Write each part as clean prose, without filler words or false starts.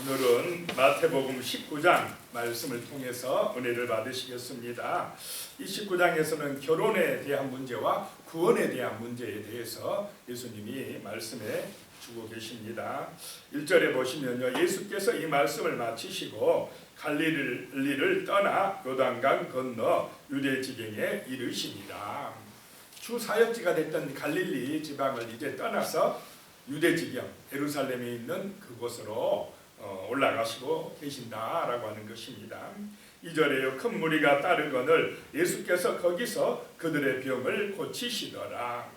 오늘은 마태복음 19장 말씀을 통해서 은혜를 받으시겠습니다. 이 19장에서는 결혼에 대한 문제와 구원에 대한 문제에 대해서 예수님이 말씀해 주고 계십니다. 1절에 보시면요, 예수께서 이 말씀을 마치시고 갈릴리를 떠나 요단강 건너 유대 지경에 이르시니라. 주 사역지가 됐던 갈릴리 지방을 이제 떠나서 유대 지경 예루살렘에 있는 그곳으로 올라가시고 계신다라고 하는 것입니다. 2절에요, 큰 무리가 따르거늘 예수께서 거기서 그들의 병을 고치시더라.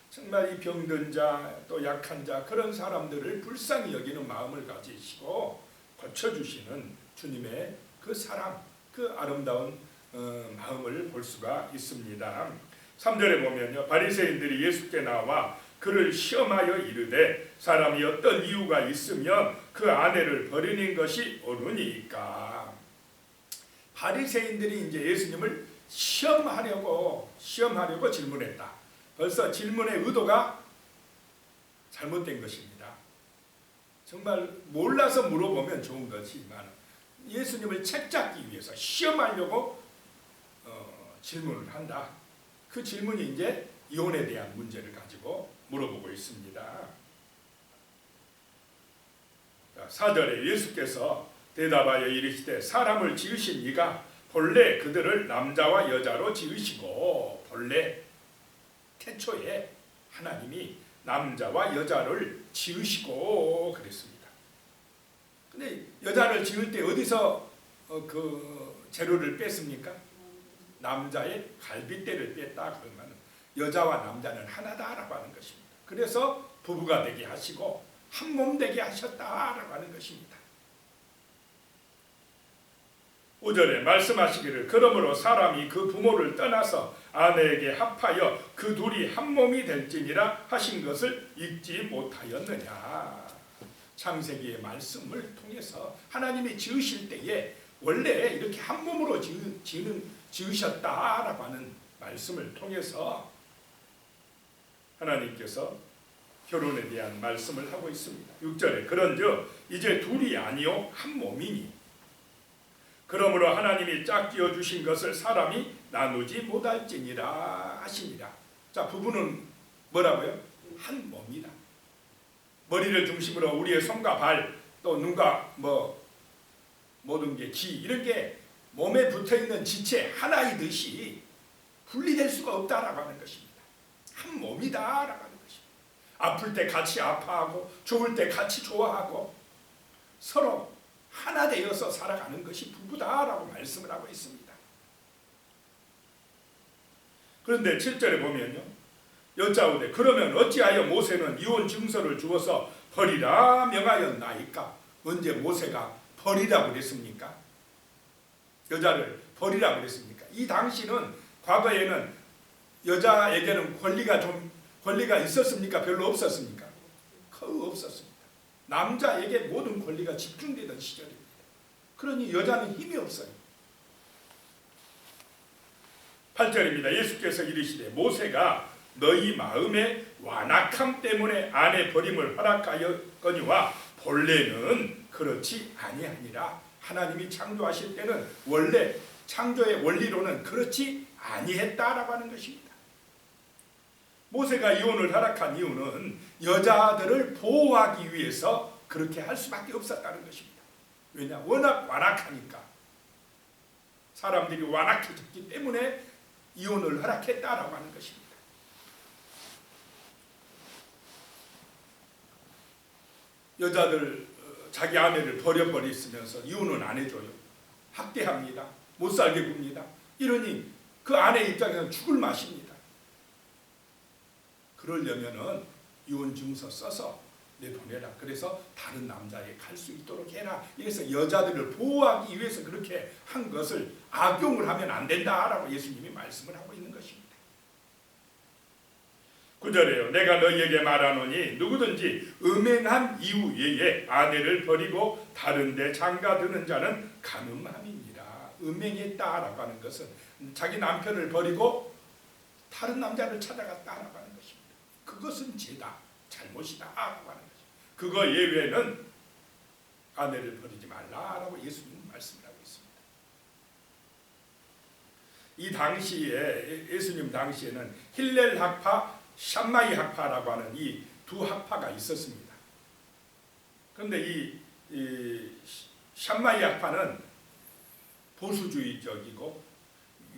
정말 이 병든 자, 또 약한 자, 그런 사람들을 불쌍히 여기는 마음을 가지시고 고쳐주시는 주님의 그 사랑, 그 아름다운 마음을 볼 수가 있습니다. 3절에 보면요, 바리새인들이 예수께 나와 그를 시험하여 이르되 사람이 어떤 이유가 있으면 그 아내를 버리는 것이 옳으니까. 바리새인들이 이제 예수님을 시험하려고 질문했다. 벌써 질문의 의도가 잘못된 것입니다. 정말 몰라서 물어보면 좋은 거지만 예수님을 책잡기 위해서 시험하려고 질문을 한다. 그 질문이 이제 이혼에 대한 문제를 가지고 물어보고 있습니다. 4절에 예수께서 대답하여 이르시되 사람을 지으신 이가 본래 그들을 남자와 여자로 지으시고, 본래 태초에 하나님이 남자와 여자를 지으시고 그랬습니다. 근데 여자를 지을 때 어디서 그 재료를 뺐습니까? 남자의 갈빗대를 뺐다 그러면 여자와 남자는 하나다라고 하는 것입니다. 그래서 부부가 되게 하시고 한 몸 되게 하셨다라고 하는 것입니다. 5절에 말씀하시기를 그러므로 사람이 그 부모를 떠나서 아내에게 합하여 그 둘이 한 몸이 될지니라 하신 것을 읽지 못하였느냐. 창세기의 말씀을 통해서 하나님이 지으실 때에 원래 이렇게 한 몸으로 지으셨다라고 하는 말씀을 통해서 하나님께서 결혼에 대한 말씀을 하고 있습니다. 6절에 그런즉 이제 둘이 아니요 한 몸이니 그러므로 하나님이 짝지어 주신 것을 사람이 나누지 못할지니라 하시니라. 자, 부부는 뭐라고요? 한 몸이다. 머리를 중심으로 우리의 손과 발, 또 눈과 모든 게 기, 이런 게 몸에 붙어있는 지체 하나이듯이 분리될 수가 없다라고 하는 것입니다. 한 몸이다라고 하는 것입니다. 아플 때 같이 아파하고 좋을 때 같이 좋아하고 서로 하나 되어서 살아가는 것이 부부다라고 말씀을 하고 있습니다. 그런데 7절에 보면요, 여짜오되 그러면 어찌하여 모세는 이혼 증서를 주어서 버리라 명하였나이까? 언제 모세가 버리라고 그랬습니까? 여자를 버리라고 그랬습니까? 이 당시는, 과거에는 여자에게는 권리가 있었습니까? 별로 없었습니까? 거의 없었습니다. 남자에게 모든 권리가 집중되던 시절입니다. 그러니 여자는 힘이 없어요. 8절입니다. 예수께서 이르시되 모세가 너희 마음의 완악함 때문에 아내 버림을 허락하였거니와 본래는 그렇지 아니하니라. 하나님이 창조하실 때는 원래 창조의 원리로는 그렇지 아니했다라고 하는 것입니다. 모세가 이혼을 허락한 이유는 여자들을 보호하기 위해서 그렇게 할 수밖에 없었다는 것입니다. 왜냐? 워낙 완악하니까. 사람들이 완악해졌기 때문에 이혼을 허락했다라고 하는 것입니다. 여자들 자기 아내를 버려버리면서 이혼은 안 해줘요. 학대합니다. 못 살게 굽니다. 이러니 그 아내 입장에서는 죽을 맛입니다. 그러려면은 이혼 증서 써서 내보내라. 그래서 다른 남자에 갈 수 있도록 해라. 이래서 여자들을 보호하기 위해서 그렇게 한 것을 악용을 하면 안 된다라고 예수님이 말씀을 하고 있는 것입니다. 9절에요. 내가 너희에게 말하노니 누구든지 음행한 이유 외에 아내를 버리고 다른 데 장가드는 자는 간음함이니라. 음행했다라고 하는 것은 자기 남편을 버리고 다른 남자를 찾아갔다라고 하는 것입니다. 그것은 죄다, 잘못이다 라고 하는 것입니다. 그거 예외는 아내를 버리지 말라라고 예수님 말씀을 하고 있습니다. 이 당시에 예수님 당시에는 힐렐 학파, 샴마이 학파라고 하는 이 두 학파가 있었습니다. 그런데 이 샴마이 학파는 보수주의적이고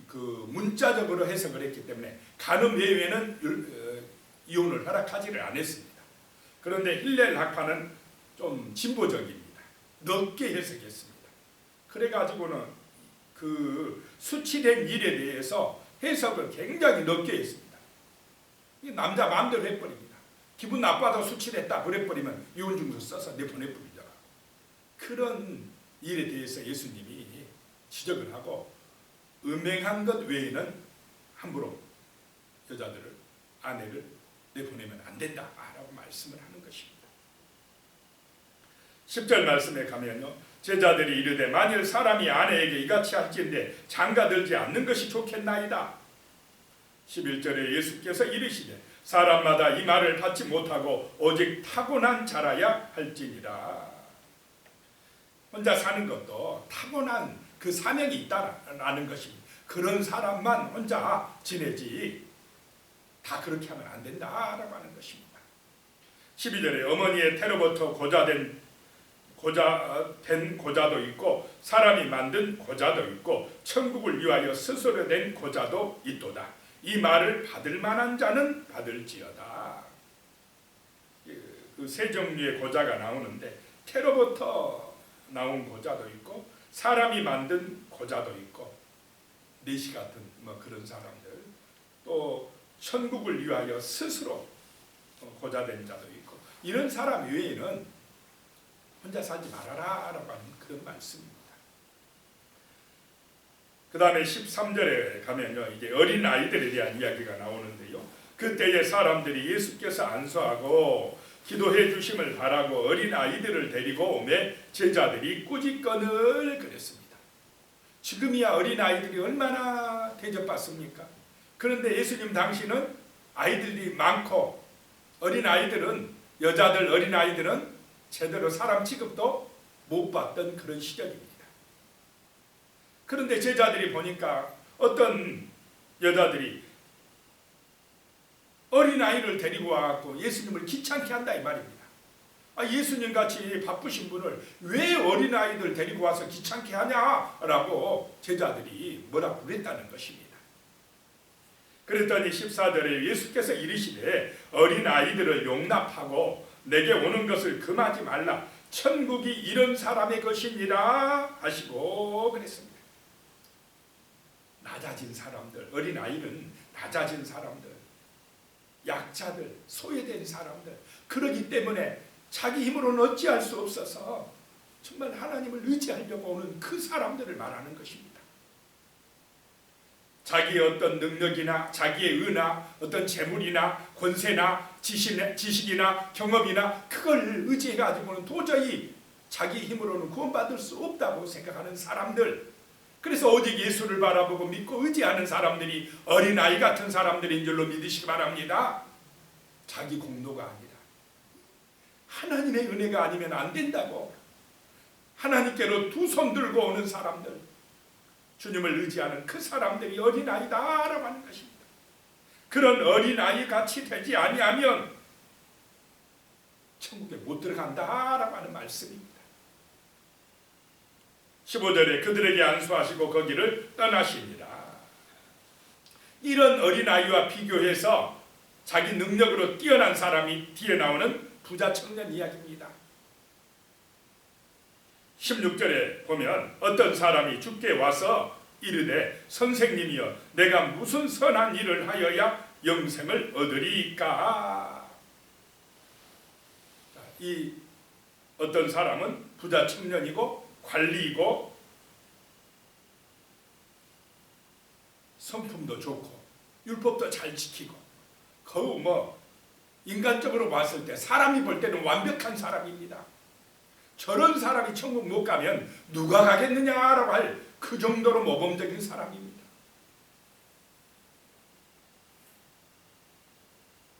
그 문자적으로 해석을 했기 때문에 간음 예외는 이혼을 허락하지를 않았습니다. 그런데 힐렐 학파는 좀 진보적입니다. 넓게 해석했습니다. 그래가지고는 그 수치된 일에 대해서 해석을 굉장히 넓게 했습니다. 남자 마음대로 해버립니다. 기분 나빠서 수치됐다 그래버리면 이혼증서 써서 내보내버리잖아. 그런 일에 대해서 예수님이 지적을 하고 음행한 것 외에는 함부로 여자들을, 아내를 내보내면 안 된다라고 말씀을 하는 것입니다. 10절 말씀에 가면요, 제자들이 이르되 만일 사람이 아내에게 이같이 할진대 장가들지 않는 것이 좋겠나이다. 11절에 예수께서 이르시되 사람마다 이 말을 받지 못하고 오직 타고난 자라야 할지니라. 혼자 사는 것도 타고난 그 사명이 있다라는 것입니다. 그런 사람만 혼자 지내지 다 그렇게 하면 안 된다라고 하는 것입니다. 12절에 어머니의 태로부터 고자된 고자도 있고 사람이 만든 고자도 있고 천국을 위하여 스스로 된 고자도 있도다. 이 말을 받을 만한 자는 받을지어다. 그 세 종류의 고자가 나오는데 태로부터 나온 고자도 있고 사람이 만든 고자도 있고 내시 같은 뭐 그런 사람들, 또 천국을 위하여 스스로 고자된 자도 있고 이런 사람 외에는 혼자 살지 말아라 라고 하는 그런 말씀입니다. 그 다음에 13절에 가면요, 이제 어린 아이들에 대한 이야기가 나오는데요, 그때에 사람들이 예수께서 안수하고 기도해 주심을 바라고 어린 아이들을 데리고 오매 제자들이 꾸짖건을 그랬습니다. 지금이야 어린 아이들이 얼마나 대접받습니까? 그런데 예수님 당시는 아이들이 많고 어린 아이들은, 여자들 어린 아이들은 제대로 사람 취급도 못 받던 그런 시절입니다. 그런데 제자들이 보니까 어떤 여자들이 어린아이를 데리고 와서 예수님을 귀찮게 한다 이 말입니다. 예수님같이 바쁘신 분을 왜 어린아이들 데리고 와서 귀찮게 하냐라고 제자들이 뭐라고 그랬다는 것입니다. 그랬더니 14절에 예수께서 이르시되 어린아이들을 용납하고 내게 오는 것을 금하지 말라. 천국이 이런 사람의 것이니라 하시고 그랬습니다. 낮아진 사람들, 어린아이는 낮아진 사람들, 약자들, 소외된 사람들, 그러기 때문에 자기 힘으로는 어찌할 수 없어서 정말 하나님을 의지하려고 오는 그 사람들을 말하는 것입니다. 자기의 어떤 능력이나 자기의 의나 어떤 재물이나 권세나 지식이나 경험이나 그걸 의지해가지고는 도저히 자기 힘으로는 구원받을 수 없다고 생각하는 사람들, 그래서 오직 예수를 바라보고 믿고 의지하는 사람들이 어린아이 같은 사람들인 줄로 믿으시기 바랍니다. 자기 공로가 아니라 하나님의 은혜가 아니면 안 된다고 하나님께로 두 손 들고 오는 사람들, 주님을 의지하는 그 사람들이 어린아이다라고 하는 것입니다. 그런 어린아이 같이 되지 아니하면 천국에 못 들어간다라고 하는 말씀입니다. 15절에 그들에게 안수하시고 거기를 떠나시니라. 이런 어린아이와 비교해서 자기 능력으로 뛰어난 사람이 뒤에 나오는 부자 청년 이야기입니다. 16절에 보면 어떤 사람이 주께 와서 이르되 선생님이여 내가 무슨 선한 일을 하여야 영생을 얻으리까. 이 어떤 사람은 부자 청년이고 관리이고 성품도 좋고 율법도 잘 지키고 거의 뭐 인간적으로 봤을 때 사람이 볼 때는 완벽한 사람입니다. 저런 사람이 천국 못 가면 누가 가겠느냐라고 할 그 정도로 모범적인 사람입니다.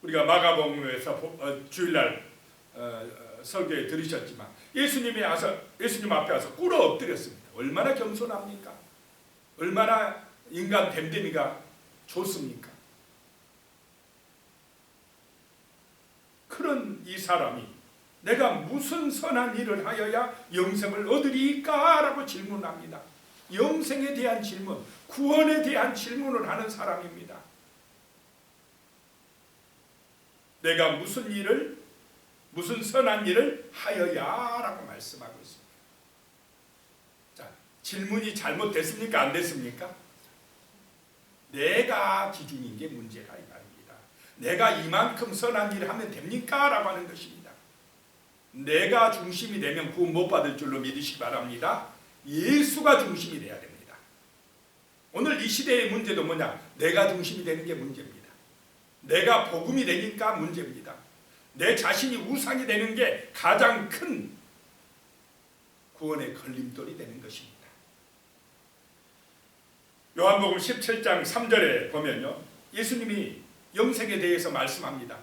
우리가 마가복음에서 주일날 설교에 들으셨지만 예수님 앞에 와서 꿇어 엎드렸습니다. 얼마나 겸손합니까? 얼마나 인간 됨됨이가 좋습니까? 그런 이 사람이 내가 무슨 선한 일을 하여야 영생을 얻으리까? 라고 질문합니다. 영생에 대한 질문, 구원에 대한 질문을 하는 사람입니다. 내가 무슨 선한 일을 하여야? 라고 말씀하고 있습니다. 자, 질문이 잘못됐습니까? 안 됐습니까? 내가 기준인 게 문제가 이 말입니다. 내가 이만큼 선한 일을 하면 됩니까? 라고 하는 것입니다. 내가 중심이 되면 구원 못 받을 줄로 믿으시기 바랍니다. 예수가 중심이 돼야 됩니다. 오늘 이 시대의 문제도 뭐냐? 내가 중심이 되는 게 문제입니다. 내가 복음이 되니까 문제입니다. 내 자신이 우상이 되는 게 가장 큰 구원의 걸림돌이 되는 것입니다. 요한복음 17장 3절에 보면요, 예수님이 영생에 대해서 말씀합니다.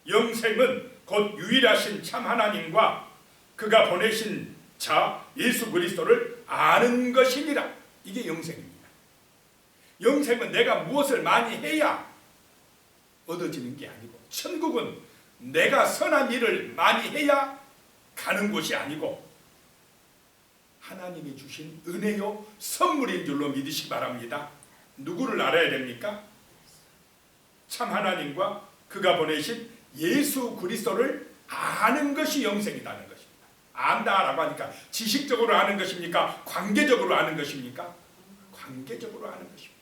영생은 곧 유일하신 참 하나님과 그가 보내신 자 예수 그리스도를 아는 것이니라. 이게 영생입니다. 영생은 내가 무엇을 많이 해야 얻어지는 게 아니고, 천국은 내가 선한 일을 많이 해야 가는 곳이 아니고 하나님이 주신 은혜요 선물인 줄로 믿으시기 바랍니다. 누구를 알아야 됩니까? 참 하나님과 그가 보내신 예수 그리스도를 아는 것이 영생이라는 것입니다. 안다라고 하니까 지식적으로 아는 것입니까? 관계적으로 아는 것입니까? 관계적으로 아는 것입니다.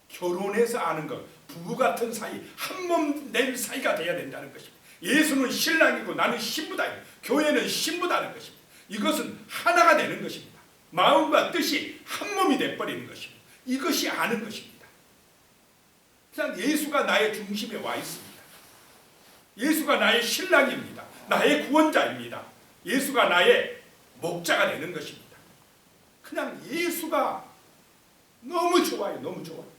결혼해서 아는 것, 부부 같은 사이, 한 몸 된 사이가 돼야 된다는 것입니다. 예수는 신랑이고 나는 신부다. 교회는 신부다는 것입니다. 이것은 하나가 되는 것입니다. 마음과 뜻이 한 몸이 되어버리는 것입니다. 이것이 아는 것입니다. 그냥 예수가 나의 중심에 와 있습니다. 예수가 나의 신랑입니다. 나의 구원자입니다. 예수가 나의 목자가 되는 것입니다. 그냥 예수가 너무 좋아요. 너무 좋아요.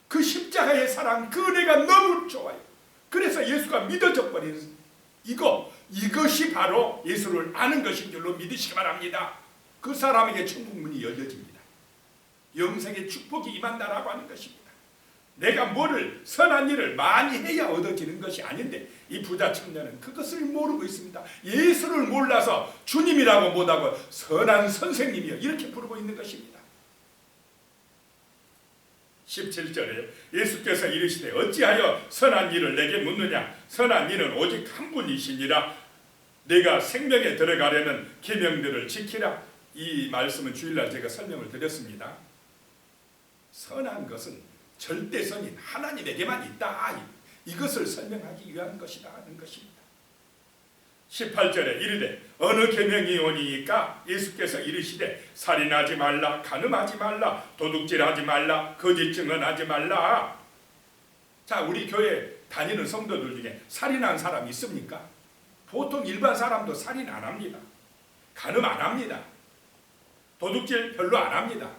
그 십자가의 사랑, 그 은혜가 너무 좋아요. 그래서 예수가 믿어져 버리는 이것이 바로 예수를 아는 것인 줄로 믿으시기 바랍니다. 그 사람에게 천국 문이 열려집니다. 영생의 축복이 임한다라고 하는 것입니다. 내가 뭐를 선한 일을 많이 해야 얻어지는 것이 아닌데 이 부자 청년은 그것을 모르고 있습니다. 예수를 몰라서 주님이라고 못하고 선한 선생님이여 이렇게 부르고 있는 것입니다. 17절에 예수께서 이르시되 어찌하여 선한 일을 내게 묻느냐? 선한 일은 오직 한 분이시니라. 내가 생명에 들어가려는 계명들을 지키라. 이 말씀은 주일날 제가 설명을 드렸습니다. 선한 것은 절대선인 하나님에게만 있다. 이것을 설명하기 위한 것이다 하는 것입니다. 18절에 이르되 어느 계명이 오니까 예수께서 이르시되 살인하지 말라, 간음하지 말라, 도둑질하지 말라, 거짓 증언하지 말라. 자, 우리 교회 다니는 성도들 중에 살인한 사람 있습니까? 보통 일반 사람도 살인 안 합니다. 간음 안 합니다. 도둑질 별로 안 합니다.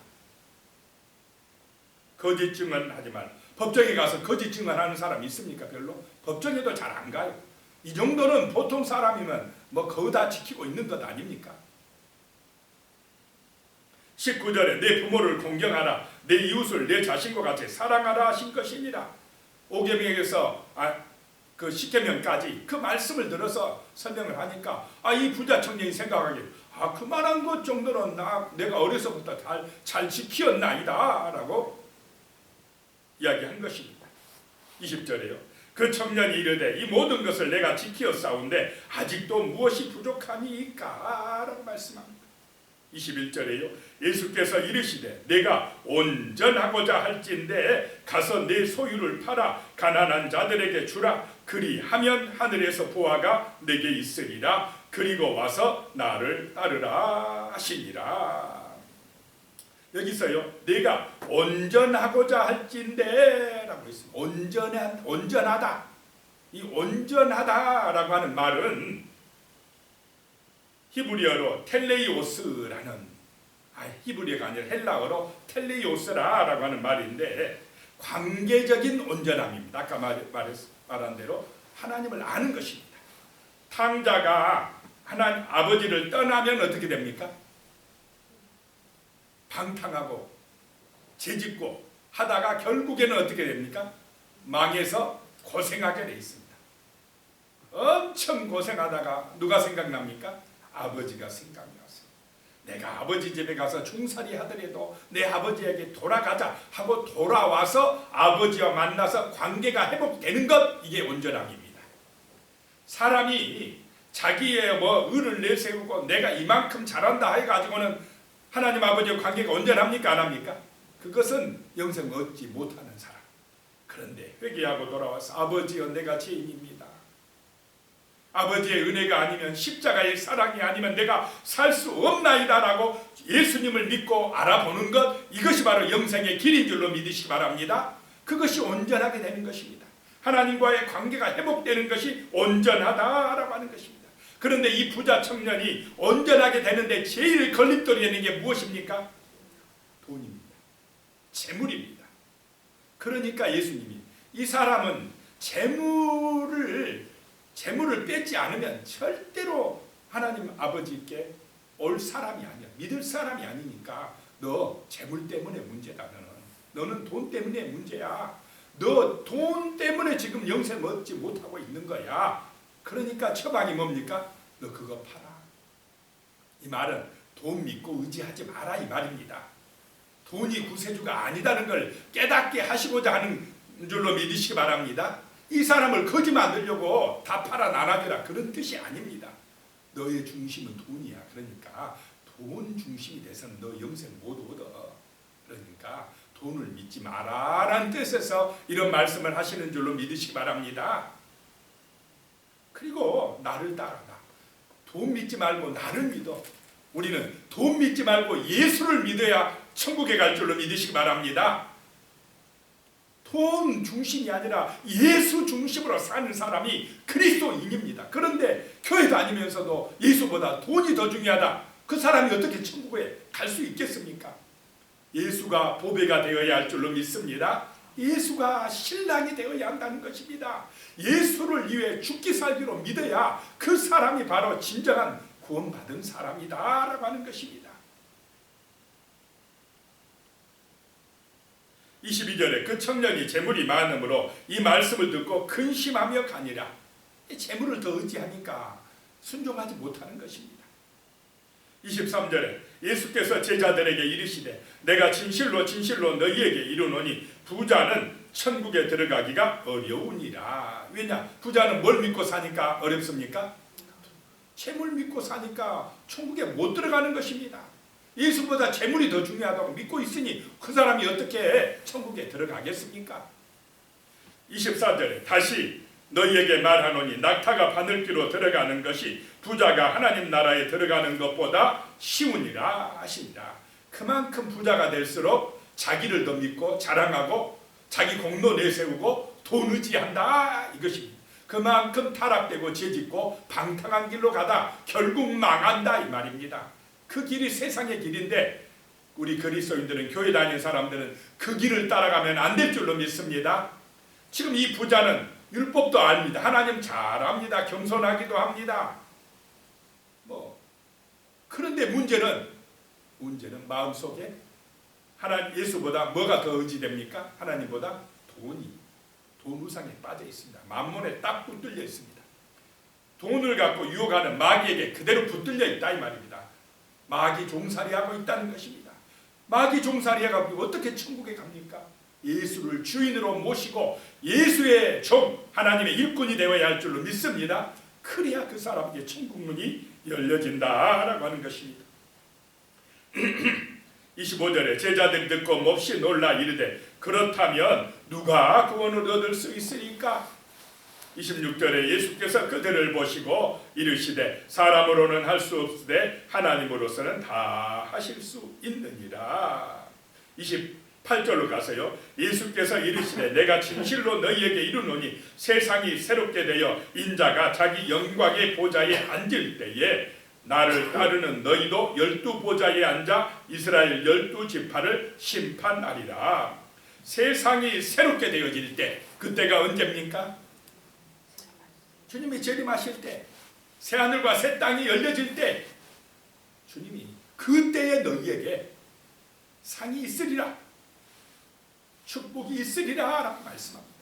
거짓 증언하지 말라. 법정에 가서 거짓 증언하는 사람 있습니까? 별로. 법정에도 잘 안 가요. 이 정도는 보통 사람이면 뭐 거의 다 지키고 있는 것 아닙니까? 19절에 내 부모를 공경하라, 내 이웃을 내 자신과 같이 사랑하라 하신 것이니라. 오계명에서 그 십계명까지 그 말씀을 들어서 설명을 하니까 이 부자 청년이 생각하기에 그만한 것 정도는 내가 어려서부터 잘 지키었나이다 라고 이야기한 것입니다. 20절에요. 그 청년이 이르되 이 모든 것을 내가 지키었사온데 아직도 무엇이 부족하니까? 라고 말씀합니다. 21절에요. 예수께서 이르시되 내가 온전하고자 할진대 가서 내 소유를 팔아 가난한 자들에게 주라. 그리하면 하늘에서 보화가 내게 있으리라. 그리고 와서 나를 따르라 하시니라. 여기서요, 내가 온전하고자 할진대 라고 있습니다. 온전하다. 이 온전하다라고 하는 말은 히브리어로 텔레이오스라는, 히브리어가 아니라 헬라어로 텔레이오스라고 하는 말인데 관계적인 온전함입니다. 아까 말한 대로 하나님을 아는 것입니다. 탕자가 하나님 아버지를 떠나면 어떻게 됩니까? 방탕하고 죄짓고 하다가 결국에는 어떻게 됩니까? 망해서 고생하게 돼 있습니다. 엄청 고생하다가 누가 생각납니까? 아버지가 생각이 왔어요. 내가 아버지 집에 가서 중살이 하더라도 내 아버지에게 돌아가자 하고 돌아와서 아버지와 만나서 관계가 회복되는 것, 이게 온전함입니다. 사람이 자기의 의를 내세우고 내가 이만큼 잘한다 해가지고는 하나님 아버지와 관계가 온전합니까? 안 합니까? 그것은 영생 얻지 못하는 사람. 그런데 회개하고 돌아와서 아버지여 내가 죄인입니다. 아버지의 은혜가 아니면 십자가의 사랑이 아니면 내가 살 수 없나이다 라고 예수님을 믿고 알아보는 것, 이것이 바로 영생의 길인 줄로 믿으시기 바랍니다. 그것이 온전하게 되는 것입니다. 하나님과의 관계가 회복되는 것이 온전하다라고 하는 것입니다. 그런데 이 부자 청년이 온전하게 되는데 제일 걸림돌이 되는 게 무엇입니까? 돈입니다. 재물입니다. 그러니까 예수님이 이 사람은 재물을 뺏지 않으면 절대로 하나님 아버지께 올 사람이 아니야. 믿을 사람이 아니니까 너 재물 때문에 문제다. 너는 돈 때문에 문제야. 너 돈 때문에 지금 영생 얻지 못하고 있는 거야. 그러니까 처방이 뭡니까? 너 그거 팔아. 이 말은 돈 믿고 의지하지 마라 이 말입니다. 돈이 구세주가 아니다는 걸 깨닫게 하시고자 하는 줄로 믿으시기 바랍니다. 이 사람을 거지 만들려고 다 팔아 나눠주라 그런 뜻이 아닙니다. 너의 중심은 돈이야. 그러니까 돈 중심이 돼서는 너 영생 못 얻어. 그러니까 돈을 믿지 마라 라는 뜻에서 이런 말씀을 하시는 줄로 믿으시기 바랍니다. 그리고 나를 따라가. 돈 믿지 말고 나를 믿어. 우리는 돈 믿지 말고 예수를 믿어야 천국에 갈 줄로 믿으시기 바랍니다. 돈 중심이 아니라 예수 중심으로 사는 사람이 그리스도인입니다. 그런데 교회 다니면서도 예수보다 돈이 더 중요하다. 그 사람이 어떻게 천국에 갈 수 있겠습니까? 예수가 보배가 되어야 할 줄로 믿습니다. 예수가 신랑이 되어야 한다는 것입니다. 예수를 위해 죽기 살기로 믿어야 그 사람이 바로 진정한 구원받은 사람이다 라고 하는 것입니다. 22절에 그 청년이 재물이 많으므로 이 말씀을 듣고 근심하며 가니라. 재물을 더 의지하니까 순종하지 못하는 것입니다. 23절에 예수께서 제자들에게 이르시되 내가 진실로 진실로 너희에게 이르노니 부자는 천국에 들어가기가 어려우니라. 왜냐? 부자는 뭘 믿고 사니까 어렵습니까? 재물 믿고 사니까 천국에 못 들어가는 것입니다. 예수보다 재물이 더 중요하다고 믿고 있으니 그 사람이 어떻게 천국에 들어가겠습니까? 24절에 다시 너희에게 말하노니 낙타가 바늘귀로 들어가는 것이 부자가 하나님 나라에 들어가는 것보다 쉬우니라 하시니라. 그만큼 부자가 될수록 자기를 더 믿고 자랑하고 자기 공로 내세우고 돈 의지한다 이것입니다. 그만큼 타락되고 죄짓고 방탕한 길로 가다 결국 망한다 이 말입니다. 그 길이 세상의 길인데 우리 그리스도인들은, 교회 다니는 사람들은 그 길을 따라가면 안 될 줄로 믿습니다. 지금 이 부자는 율법도 압니다. 하나님 잘 압니다. 겸손하기도 합니다. 그런데 문제는 마음속에 하나님 예수보다 뭐가 더 의지됩니까? 하나님보다 돈 우상에 빠져 있습니다. 만몬에 딱 붙들려 있습니다. 돈을 갖고 유혹하는 마귀에게 그대로 붙들려 있다 이 말입니다. 마귀 종살이하고 있다는 것입니다. 마귀 종살이해가지고 어떻게 천국에 갑니까? 예수를 주인으로 모시고 예수의 종, 하나님의 일꾼이 되어야 할 줄로 믿습니다. 그래야 그 사람에게 천국 문이 열려진다라고 하는 것입니다. 25절에 제자들이 듣고 몹시 놀라 이르되 그렇다면 누가 구원을 얻을 수 있으리까? 26절에 예수께서 그들을 보시고 이르시되 사람으로는 할 수 없으되 하나님으로서는 다 하실 수 있느니라. 28절로 가서요. 예수께서 이르시되 내가 진실로 너희에게 이르노니 세상이 새롭게 되어 인자가 자기 영광의 보좌에 앉을 때에 나를 따르는 너희도 12보좌에 앉아 이스라엘 12지파를 심판하리라. 세상이 새롭게 되어질 때, 그때가 언제입니까? 주님이 재림하실 때 새 하늘과 새 땅이 열려질 때 주님이 그때에 너희에게 상이 있으리라, 축복이 있으리라 라고 말씀합니다.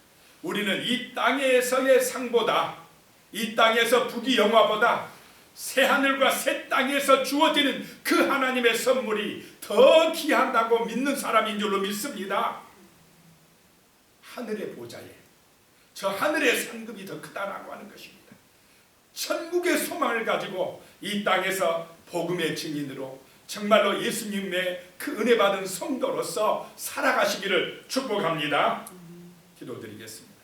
우리는 이 땅에서의 상보다, 이 땅에서 부귀영화보다 새 하늘과 새 땅에서 주어지는 그 하나님의 선물이 더 귀하다고 믿는 사람인 줄로 믿습니다. 하늘의 보좌에 저 하늘의 상급이 더 크다라고 하는 것입니다. 천국의 소망을 가지고 이 땅에서 복음의 증인으로 정말로 예수님의 그 은혜 받은 성도로서 살아가시기를 축복합니다. 기도드리겠습니다.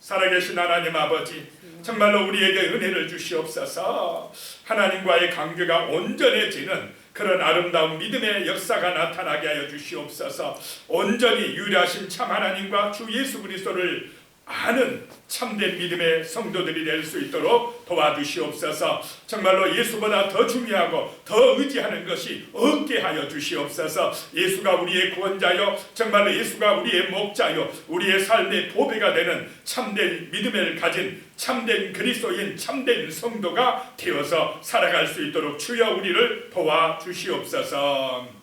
살아계신 하나님 아버지, 정말로 우리에게 은혜를 주시옵소서. 하나님과의 관계가 온전해지는 그런 아름다운 믿음의 역사가 나타나게 하여 주시옵소서. 온전히 유일하신 참 하나님과 주 예수 그리스도를 아는 참된 믿음의 성도들이 될 수 있도록 도와주시옵소서. 정말로 예수보다 더 중요하고 더 의지하는 것이 없게 하여 주시옵소서. 예수가 우리의 구원자요, 정말로 예수가 우리의 목자요, 우리의 삶의 보배가 되는 참된 믿음을 가진 참된 그리스도인 참된 성도가 되어서 살아갈 수 있도록 주여 우리를 도와주시옵소서.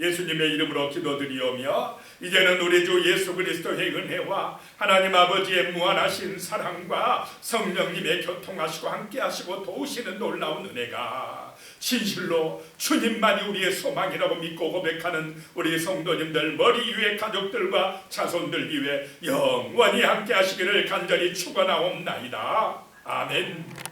예수님의 이름으로 기도드리오며 이제는 우리 주 예수 그리스도의 은혜와 하나님 아버지의 무한하신 사랑과 성령님의 교통하시고 함께하시고 도우시는 놀라운 은혜가 진실로 주님만이 우리의 소망이라고 믿고 고백하는 우리 성도님들, 머리 위에 가족들과 자손들 위에 영원히 함께하시기를 간절히 축원하옵나이다. 아멘.